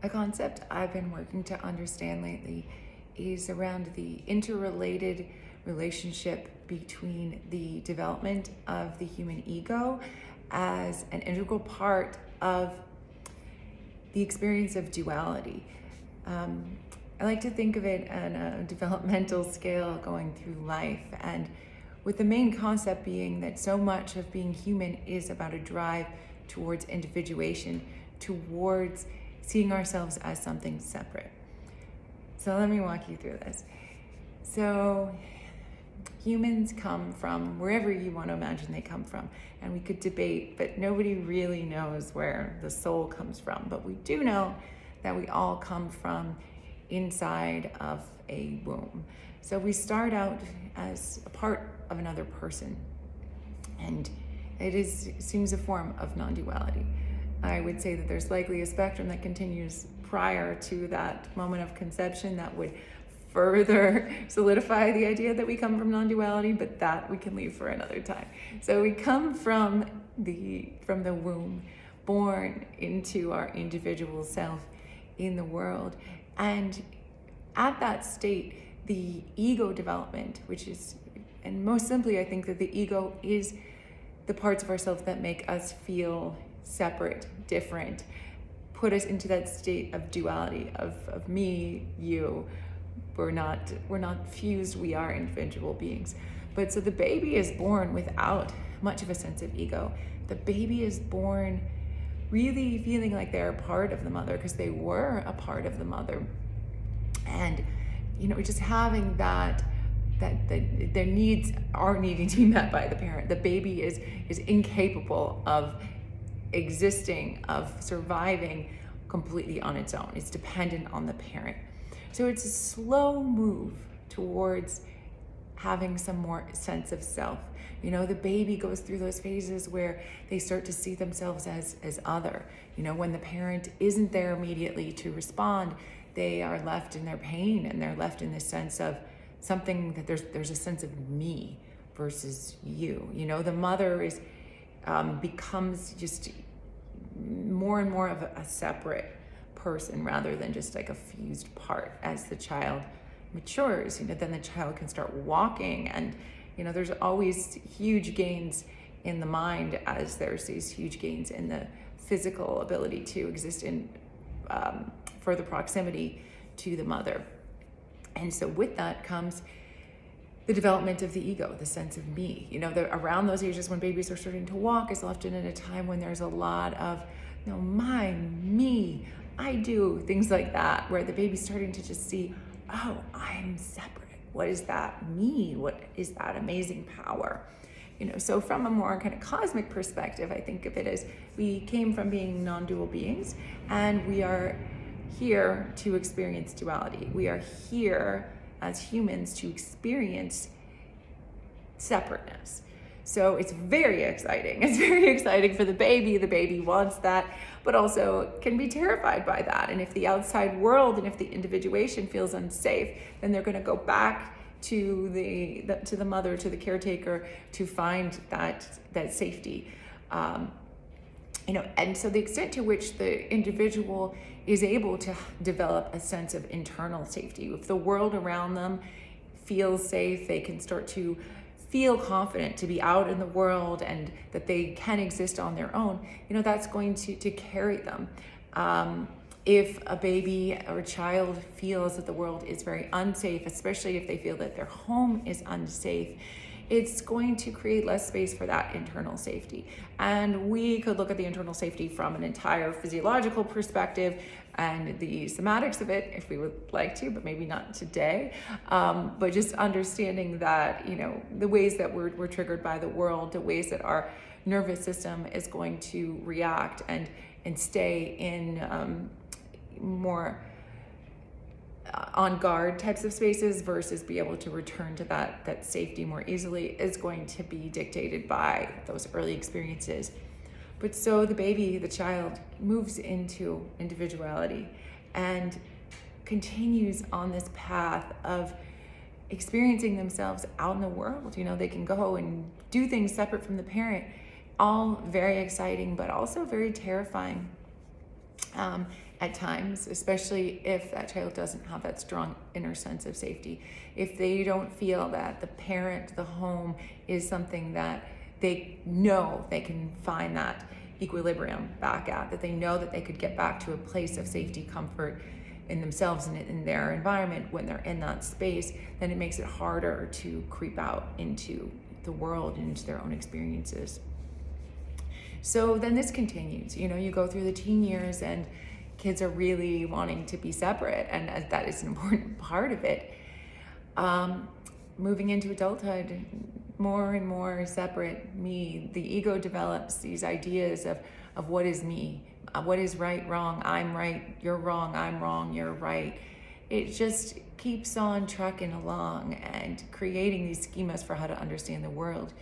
A concept I've been working to understand lately is around the interrelated relationship between the development of the human ego as an integral part of the experience of duality. I like to think of it on a developmental scale going through life, and with the main concept being that so much of being human is about a drive towards individuation, towards seeing ourselves as something separate. So let me walk you through this. So humans come from wherever you want to imagine they come from, and we could debate, but nobody really knows where the soul comes from. But we do know that we all come from inside of a womb. So we start out as a part of another person, and seems a form of non-duality. I would say that there's likely a spectrum that continues prior to that moment of conception that would further solidify the idea that we come from non-duality, but that we can leave for another time. So we come from the womb, born into our individual self in the world. And at that state, the ego development, and most simply, I think that the ego is the parts of ourselves that make us feel separate, different, put us into that state of duality, of me, you. We're not fused, we are individual beings. But so the baby is born without much of a sense of ego. The baby is born really feeling like they're a part of the mother because they were a part of the mother. And, just having that their needs are needing to be met by the parent. The baby is incapable of existing, of surviving completely on its own. It's dependent on the parent. So it's a slow move towards having some more sense of self. The baby goes through those phases where they start to see themselves as other. When the parent isn't there immediately to respond, they are left in their pain, and they're left in this sense of something that there's a sense of me versus you. The mother becomes just more and more of a separate person rather than just like a fused part. As the child matures, then the child can start walking, and there's always huge gains in the mind as there's these huge gains in the physical ability to exist in further proximity to the mother. And so with that comes the development of the ego, the sense of me. Around those ages when babies are starting to walk is often at a time when there's a lot of, mine, me, I do, things like that, where the baby's starting to just see, oh, I'm separate. What is that me? What is that amazing power? So from a more kind of cosmic perspective, I think of it as we came from being non-dual beings, and we are here to experience duality. We are here as humans to experience separateness. So it's very exciting. It's very exciting for the baby. The baby wants that, but also can be terrified by that. And if the outside world and if the individuation feels unsafe, then they're going to go back to the mother, to the caretaker, to find that safety. And so the extent to which the individual is able to develop a sense of internal safety, if the world around them feels safe, they can start to feel confident to be out in the world and that they can exist on their own, that's going to carry them. If a baby or a child feels that the world is very unsafe, especially if they feel that their home is unsafe, it's going to create less space for that internal safety. And we could look at the internal safety from an entire physiological perspective and the somatics of it if we would like to, but maybe not today. But just understanding that, the ways that we're triggered by the world, the ways that our nervous system is going to react and stay in more on guard types of spaces versus be able to return to that safety more easily is going to be dictated by those early experiences. But so the baby, the child, moves into individuality and continues on this path of experiencing themselves out in the world. They can go and do things separate from the parent, all very exciting, but also very terrifying. at times, especially if that child doesn't have that strong inner sense of safety. If they don't feel that the parent, the home, is something that they know they can find that equilibrium back at, that they know that they could get back to a place of safety, comfort in themselves and in their environment when they're in that space, then it makes it harder to creep out into the world and into their own experiences. So then this continues, you go through the teen years and kids are really wanting to be separate, and that is an important part of it. Moving into adulthood, more and more separate me. The ego develops these ideas of what is me, what is right, wrong, I'm right, you're wrong, I'm wrong, you're right. It just keeps on trucking along and creating these schemas for how to understand the world.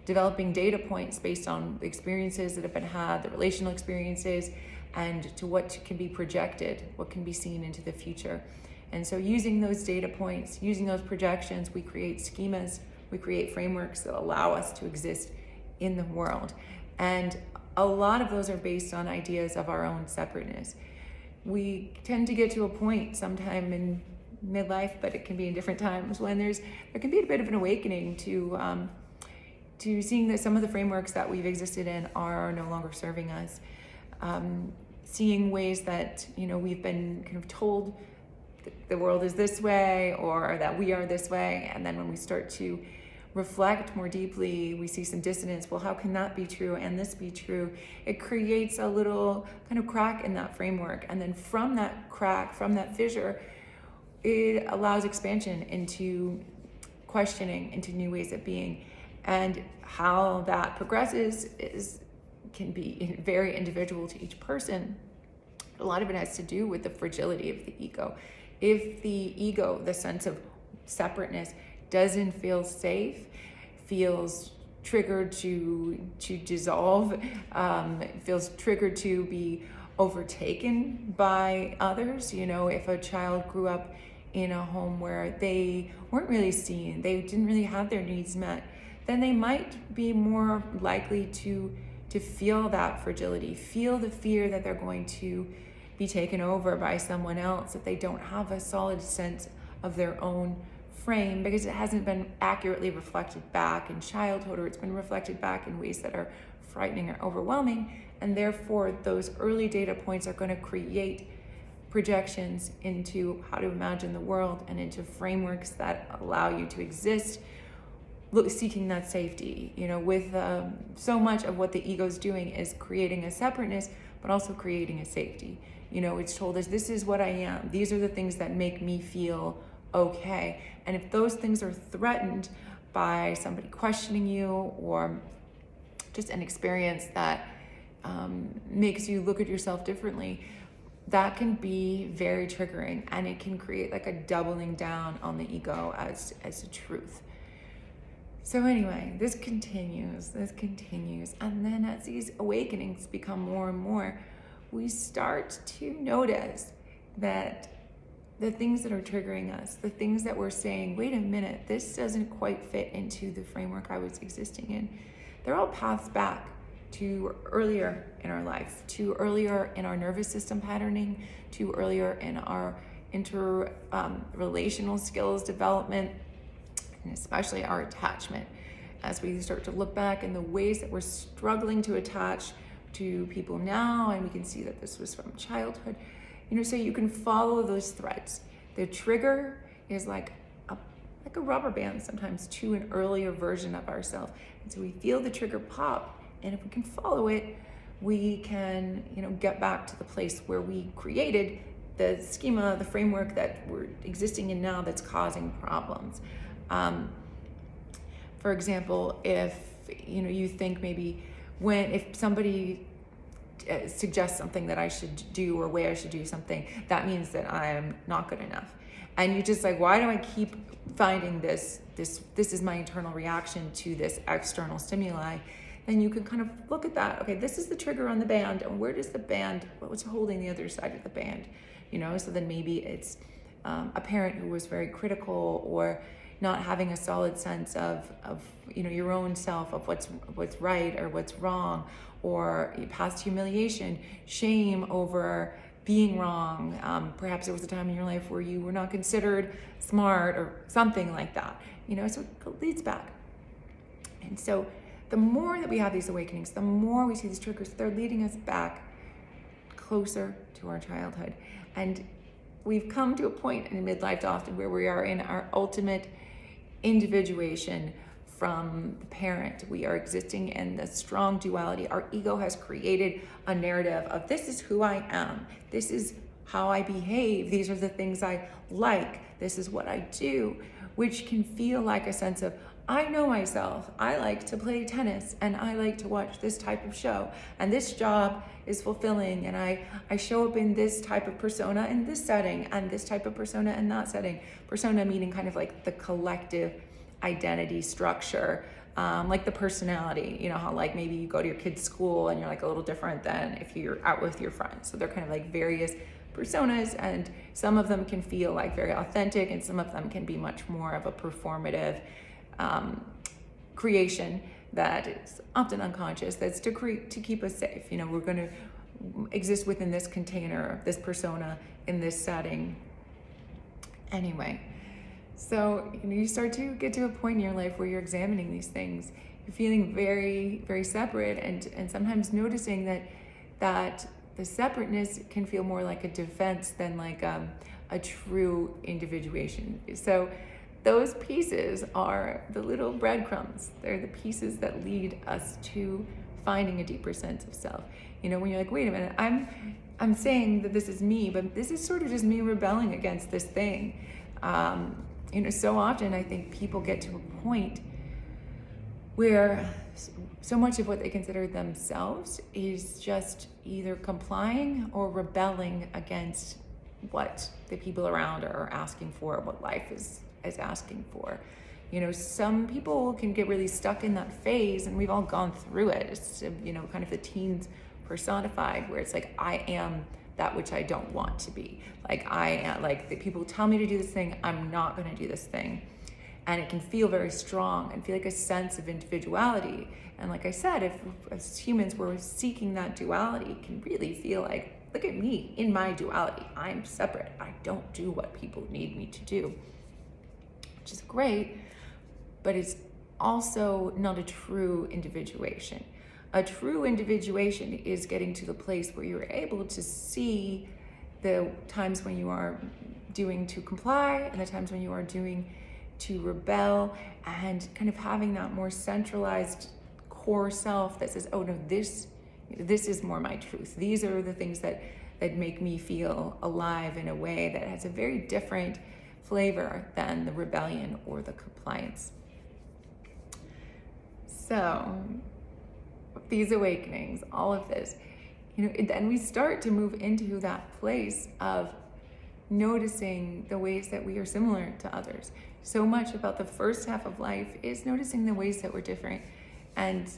Developing data points based on the experiences that have been had, the relational experiences, and to what can be projected, what can be seen into the future. And so using those data points, using those projections, we create schemas, we create frameworks that allow us to exist in the world. And a lot of those are based on ideas of our own separateness. We tend to get to a point sometime in midlife, but it can be in different times, when there can be a bit of an awakening to seeing that some of the frameworks that we've existed in are no longer serving us. Seeing ways that we've been kind of told that the world is this way, or that we are this way, and then when we start to reflect more deeply, we see some dissonance. Well, how can that be true and this be true? It creates a little kind of crack in that framework, and then from that crack, from that fissure, it allows expansion into questioning, into new ways of being. And how that progresses can be very individual to each person. A lot of it has to do with the fragility of the ego. If the ego, the sense of separateness, doesn't feel safe, feels triggered to dissolve, feels triggered to be overtaken by others. If a child grew up in a home where they weren't really seen, they didn't really have their needs met, then they might be more likely to feel that fragility, feel the fear that they're going to be taken over by someone else, that they don't have a solid sense of their own frame because it hasn't been accurately reflected back in childhood, or it's been reflected back in ways that are frightening or overwhelming. And therefore, those early data points are going to create projections into how to imagine the world and into frameworks that allow you to exist seeking that safety. With so much of what the ego's doing is creating a separateness, but also creating a safety. It's told us, this is what I am. These are the things that make me feel okay. And if those things are threatened by somebody questioning you, or just an experience that makes you look at yourself differently, that can be very triggering, and it can create like a doubling down on the ego as a truth. So anyway, this continues, and then as these awakenings become more and more, we start to notice that the things that are triggering us, the things that we're saying, wait a minute, this doesn't quite fit into the framework I was existing in, they're all paths back to earlier in our life, to earlier in our nervous system patterning, to earlier in our interrelational skills development, and especially our attachment. As we start to look back in the ways that we're struggling to attach to people now, and we can see that this was from childhood, so you can follow those threads. The trigger is like a rubber band sometimes to an earlier version of ourselves. And so we feel the trigger pop, and if we can follow it, we can, get back to the place where we created the schema, the framework that we're existing in now that's causing problems. For example, if you think maybe if somebody suggests something that I should do, or way I should do something, that means that I am not good enough. And you're just like, why do I keep finding this is my internal reaction to this external stimuli? Then you can kind of look at that. Okay, this is the trigger on the band, and where does the band, what's holding the other side of the band? So then maybe it's a parent who was very critical, or not having a solid sense of your own self, of what's right or what's wrong, or past humiliation, shame over being wrong. Perhaps there was a time in your life where you were not considered smart or something like that, so it leads back. And so the more that we have these awakenings, the more we see these triggers, they're leading us back closer to our childhood. And we've come to a point in midlife often where we are in our ultimate individuation from the parent. We are existing in the strong duality. Our ego has created a narrative of this is who I am. This is how I behave. These are the things I like. This is what I do, which can feel like a sense of, I know myself. I like to play tennis and I like to watch this type of show, and this job is fulfilling, and I show up in this type of persona in this setting and this type of persona in that setting. Persona meaning kind of like the collective identity structure, like the personality, how like maybe you go to your kid's school and you're like a little different than if you're out with your friends. So they're kind of like various personas, and some of them can feel like very authentic and some of them can be much more of a performative creation that is often unconscious, that's to keep us safe. We're going to exist within this container, this persona, in this setting. Anyway, so you start to get to a point in your life where you're examining these things. You're feeling very, very separate, and sometimes noticing that the separateness can feel more like a defense than like a true individuation. So those pieces are the little breadcrumbs. They're the pieces that lead us to finding a deeper sense of self. When you're like, wait a minute, I'm saying that this is me, but this is sort of just me rebelling against this thing. So often I think people get to a point where so much of what they consider themselves is just either complying or rebelling against what the people around are asking for, what life is asking for. Some people can get really stuck in that phase, and we've all gone through it. It's, kind of the teens personified, where it's like, I am that which I don't want to be. Like, I am, like, the people tell me to do this thing, I'm not going to do this thing. And it can feel very strong and feel like a sense of individuality. And like I said, if as humans we're seeking that duality, it can really feel like, look at me in my duality. I'm separate. I don't do what people need me to do, which is great, but it's also not a true individuation. A true individuation is getting to the place where you're able to see the times when you are doing to comply and the times when you are doing to rebel, and kind of having that more centralized core self that says, oh no, this is more my truth. These are the things that make me feel alive in a way that has a very different flavor than the rebellion or the compliance. So these awakenings, all of this, then we start to move into that place of noticing the ways that we are similar to others. So much about the first half of life is noticing the ways that we're different, and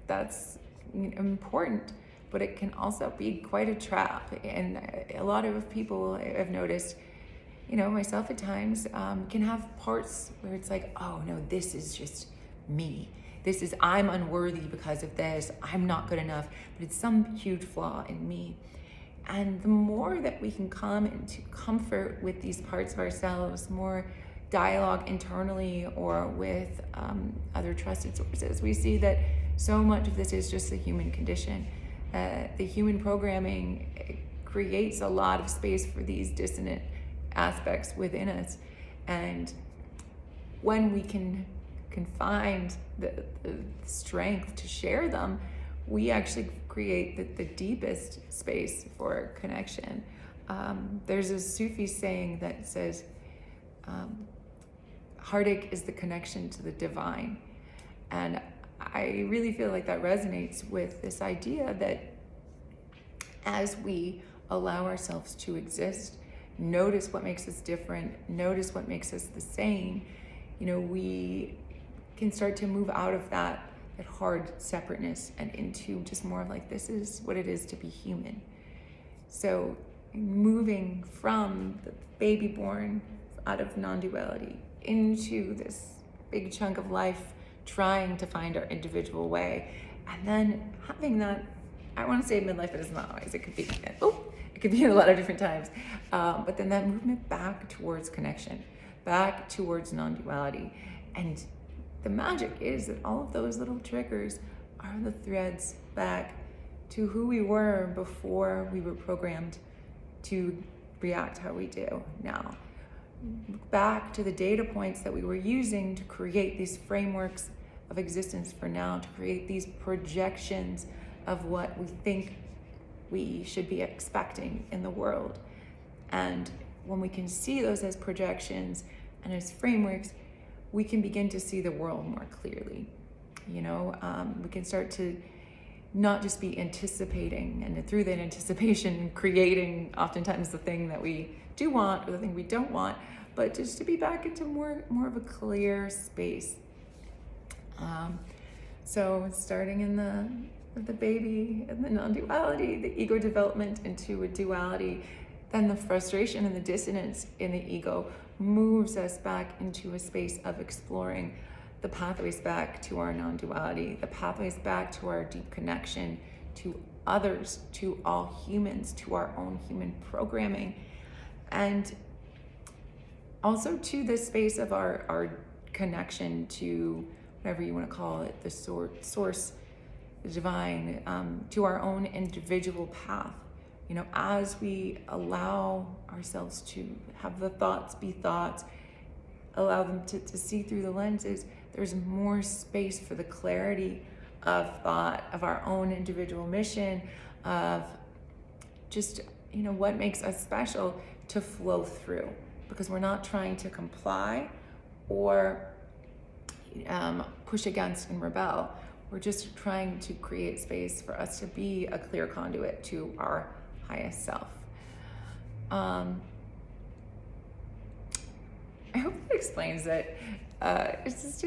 that's important, but it can also be quite a trap. And a lot of people have noticed, myself at times, can have parts where it's like, oh no, this is just me. I'm unworthy because of this. I'm not good enough, but it's some huge flaw in me. And the more that we can come into comfort with these parts of ourselves, more dialogue internally or with other trusted sources, we see that so much of this is just the human condition. The human programming creates a lot of space for these dissonant aspects within us. And when we can find the strength to share them, we actually create the deepest space for connection. There's a Sufi saying that says, heartache is the connection to the divine. And I really feel like that resonates with this idea that as we allow ourselves to exist, notice what makes us different, notice what makes us the same, we can start to move out of that hard separateness and into just more of like, this is what it is to be human. So moving from the baby born out of non-duality into this big chunk of life, trying to find our individual way, and then having that, I want to say midlife, but it's not always. It it could be a lot of different times. But then that movement back towards connection, back towards non-duality. And the magic is that all of those little triggers are the threads back to who we were before we were programmed to react how we do now. Look back to the data points that we were using to create these frameworks of existence for now, to create these projections of what we think we should be expecting in the world. And when we can see those as projections and as frameworks, we can begin to see the world more clearly. We can start to not just be anticipating, and through that anticipation, creating oftentimes the thing that we do want or the thing we don't want, but just to be back into more of a clear space. So starting in the baby and the non-duality, the ego development into a duality, then the frustration and the dissonance in the ego moves us back into a space of exploring the pathways back to our non-duality, the pathways back to our deep connection to others, to all humans, to our own human programming, and also to the space of our connection to whatever you want to call it, the source, the divine, to our own individual path. As we allow ourselves to have the thoughts be thoughts, allow them to see through the lenses, there's more space for the clarity of thought, of our own individual mission, of just, what makes us special to flow through, because we're not trying to comply or push against and rebel. We're just trying to create space for us to be a clear conduit to our highest self. I hope that explains it. I just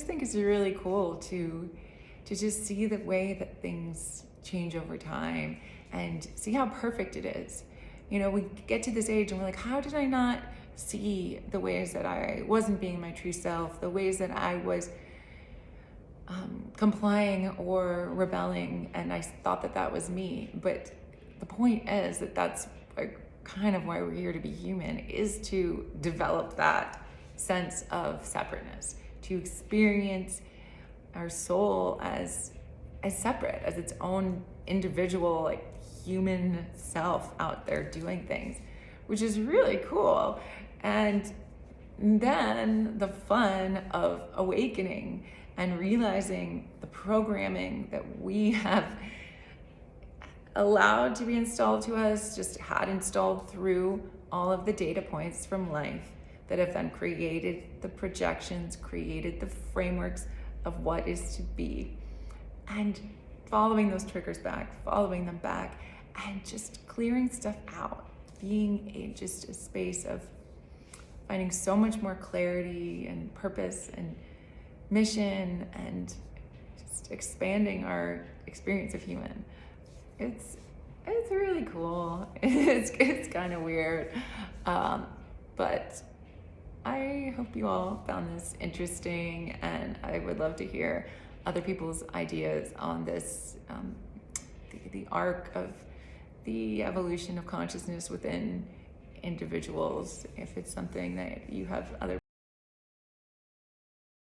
think it's really cool to just see the way that things change over time and see how perfect it is. We get to this age and we're like, how did I not see the ways that I wasn't being my true self, the ways that I was complying or rebelling, and I thought that was me. But the point is that that's kind of why we're here to be human, is to develop that sense of separateness, to experience our soul as separate, as its own individual, human self out there doing things, which is really cool. And then the fun of awakening and realizing the programming that we have allowed to be installed to us, just had installed through all of the data points from life that have then created the projections, created the frameworks of what is to be, and following those triggers back, following them back, and just clearing stuff out, being just a space of finding so much more clarity and purpose and mission, and just expanding our experience of human. It's really cool. It's kind of weird, but I hope you all found this interesting, and I would love to hear other people's ideas on this, the arc of the evolution of consciousness within individuals, if it's something that you have other